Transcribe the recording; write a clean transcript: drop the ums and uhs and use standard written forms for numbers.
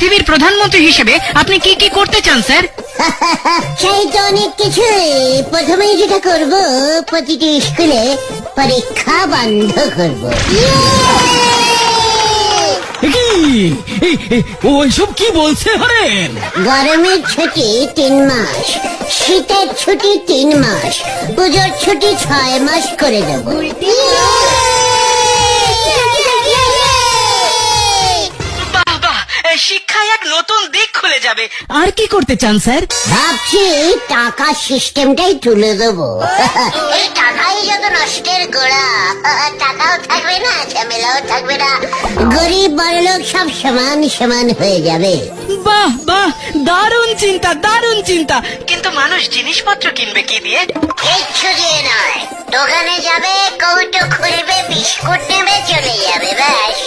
পৃথিবীর প্রধানমন্ত্রী হিসেবে আপনি কি কি করতে চান স্যার? সেই তো অনেক কিছু। প্রথমেই যেটা করব, প্রতিটি স্কুলে পরীক্ষা বন্ধ করব। ওইসব কি বলছে হরেন? গরমের ছুটি 3 মাস, শীতের ছুটি 3 মাস, পুজোর ছুটি 6 মাস করে দেব। বাহ বাহ, শিক্ষায় এক নতুন দিক খুলে যাবে। আর কি করতে চান স্যার? ভাবছি টাকা সিস্টেমটাই তুলে দেবো। এই টাকাই যত নষ্টের গোড়া, টাকাও থাকবে না, ঝামেলাও থাকবে না, গরিব বড়লোক সব সমান সমান হয়ে যাবে। বাহ বাহ, দারুণ চিন্তা, দারুণ চিন্তা। কিন্তু মানুষ জিনিসপত্র কিনবে কি দিয়ে? কিচ্ছু দিয়ে নয়, দোকানে যাবে, কৌটো খুলবে, বিস্কুট নেবে, চলে যাবে, ব্যাস।